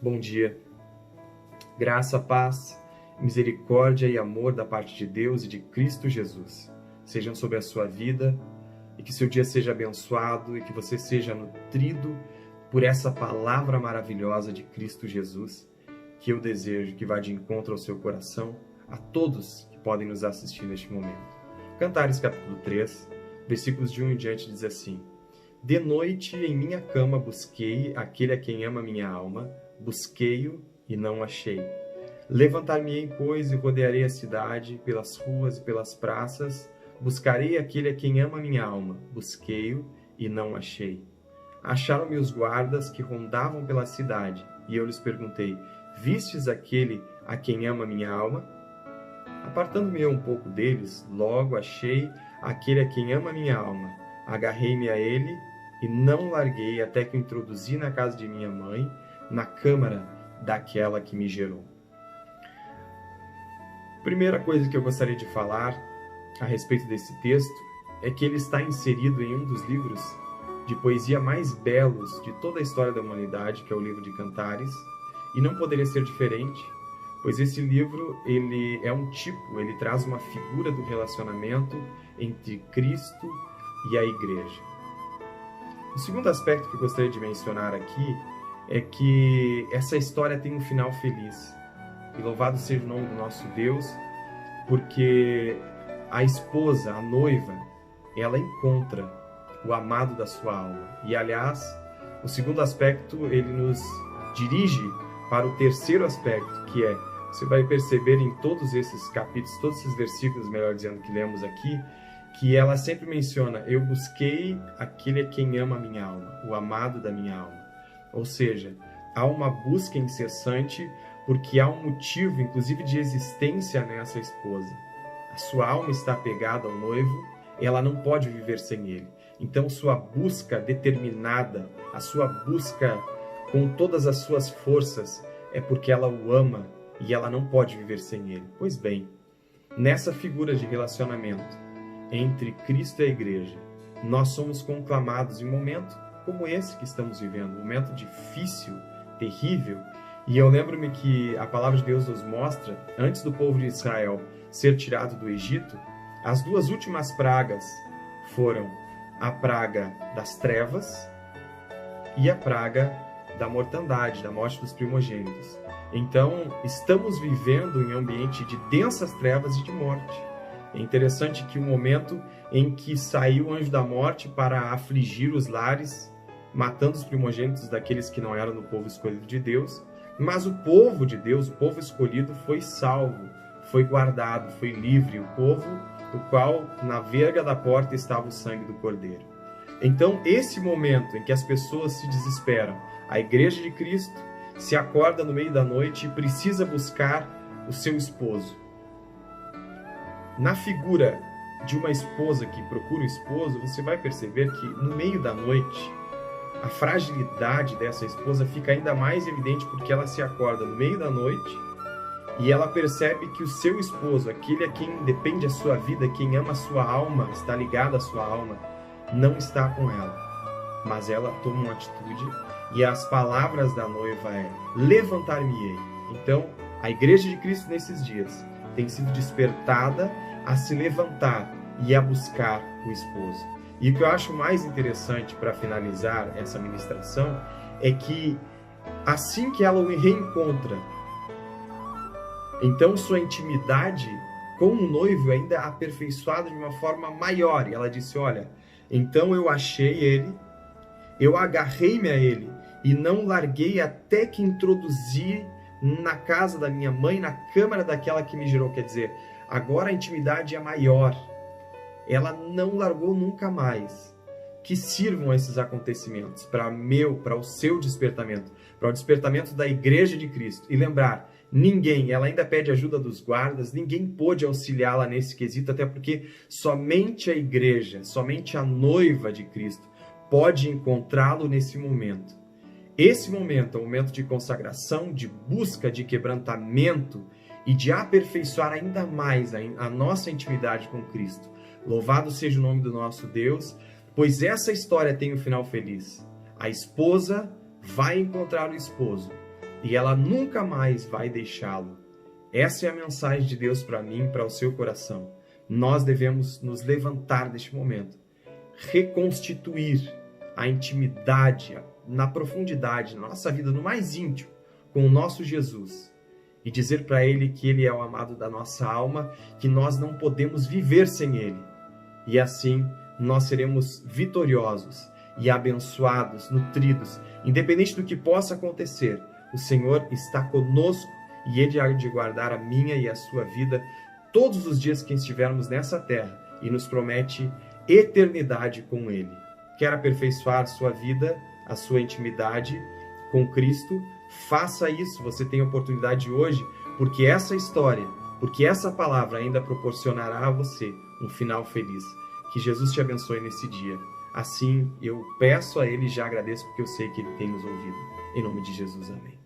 Bom dia. Graça, paz, misericórdia e amor da parte de Deus e de Cristo Jesus sejam sobre a sua vida e que seu dia seja abençoado e que você seja nutrido por essa palavra maravilhosa de Cristo Jesus, que eu desejo que vá de encontro ao seu coração, a todos que podem nos assistir neste momento. Cantares capítulo 3, versículos de 1 em diante diz assim: De noite em minha cama busquei aquele a quem ama minha alma, busquei-o e não achei. Levantar-me-ei, pois, e rodearei a cidade, pelas ruas e pelas praças, buscarei aquele a quem ama minha alma, busquei-o e não achei. Acharam-me os guardas que rondavam pela cidade, e eu lhes perguntei: Vistes aquele a quem ama minha alma? Apartando-me eu um pouco deles, logo achei aquele a quem ama minha alma. Agarrei-me a ele e não larguei até que o introduzi na casa de minha mãe, na câmara daquela que me gerou. Primeira coisa que eu gostaria de falar a respeito desse texto é que ele está inserido em um dos livros de poesia mais belos de toda a história da humanidade, que é o livro de Cantares, e não poderia ser diferente, pois esse livro ele é um tipo, ele traz uma figura do relacionamento entre Cristo e a Igreja. O segundo aspecto que eu gostaria de mencionar aqui é que essa história tem um final feliz. E louvado seja o nome do nosso Deus, porque a esposa, a noiva, ela encontra o amado da sua alma. E, aliás, o segundo aspecto, ele nos dirige para o terceiro aspecto, que é, você vai perceber em todos esses capítulos, todos esses versículos, melhor dizendo, que lemos aqui, que ela sempre menciona: eu busquei aquele a quem ama a minha alma, o amado da minha alma. Ou seja, há uma busca incessante, porque há um motivo, inclusive, de existência nessa esposa. A sua alma está apegada ao noivo, ela não pode viver sem ele. Então, sua busca determinada, a sua busca com todas as suas forças, é porque ela o ama e ela não pode viver sem ele. Pois bem, nessa figura de relacionamento entre Cristo e a Igreja, nós somos conclamados em um momento como esse que estamos vivendo, um momento difícil, terrível. E eu lembro-me que a palavra de Deus nos mostra, antes do povo de Israel ser tirado do Egito, as duas últimas pragas foram a praga das trevas e a praga da mortandade, da morte dos primogênitos. Então, estamos vivendo em um ambiente de densas trevas e de morte. É interessante que o momento em que saiu o anjo da morte para afligir os lares, matando os primogênitos daqueles que não eram do povo escolhido de Deus, mas o povo de Deus, o povo escolhido, foi salvo, foi guardado, foi livre, o povo do qual na verga da porta estava o sangue do Cordeiro. Então, esse momento em que as pessoas se desesperam, a Igreja de Cristo se acorda no meio da noite e precisa buscar o seu esposo. Na figura de uma esposa que procura o esposo, você vai perceber que no meio da noite, a fragilidade dessa esposa fica ainda mais evidente porque ela se acorda no meio da noite e ela percebe que o seu esposo, aquele a quem depende a sua vida, quem ama a sua alma, está ligado à sua alma, não está com ela. Mas ela toma uma atitude e as palavras da noiva é: levantar-me-ei. Então, a Igreja de Cristo nesses dias tem sido despertada a se levantar e a buscar o esposo. E o que eu acho mais interessante para finalizar essa ministração é que assim que ela o reencontra, então sua intimidade com o noivo ainda é aperfeiçoada de uma forma maior. E ela disse: olha, então eu achei ele, eu agarrei-me a ele e não larguei até que introduzi na casa da minha mãe, na câmara daquela que me gerou. Quer dizer, agora a intimidade é maior. Ela não largou nunca mais. Que sirvam esses acontecimentos para o seu despertamento, para o despertamento da Igreja de Cristo. E lembrar, ninguém, ela ainda pede ajuda dos guardas, ninguém pôde auxiliá-la nesse quesito, até porque somente a Igreja, somente a noiva de Cristo pode encontrá-lo nesse momento. Esse momento é um momento de consagração, de busca, de quebrantamento e de aperfeiçoar ainda mais a nossa intimidade com Cristo. Louvado seja o nome do nosso Deus, pois essa história tem um final feliz. A esposa vai encontrar o esposo, e ela nunca mais vai deixá-lo. Essa é a mensagem de Deus para mim e para o seu coração. Nós devemos nos levantar deste momento, reconstituir a intimidade na profundidade, na nossa vida, no mais íntimo, com o nosso Jesus e dizer para Ele que Ele é o amado da nossa alma, que nós não podemos viver sem Ele. E assim nós seremos vitoriosos e abençoados, nutridos, independente do que possa acontecer. O Senhor está conosco e Ele há de guardar a minha e a sua vida todos os dias que estivermos nessa terra e nos promete eternidade com Ele. Quer aperfeiçoar sua vida, a sua intimidade com Cristo? Faça isso, você tem a oportunidade hoje, porque essa história, porque essa palavra ainda proporcionará a você um final feliz. Que Jesus te abençoe nesse dia. Assim, eu peço a Ele e já agradeço porque eu sei que Ele tem nos ouvido. Em nome de Jesus, amém.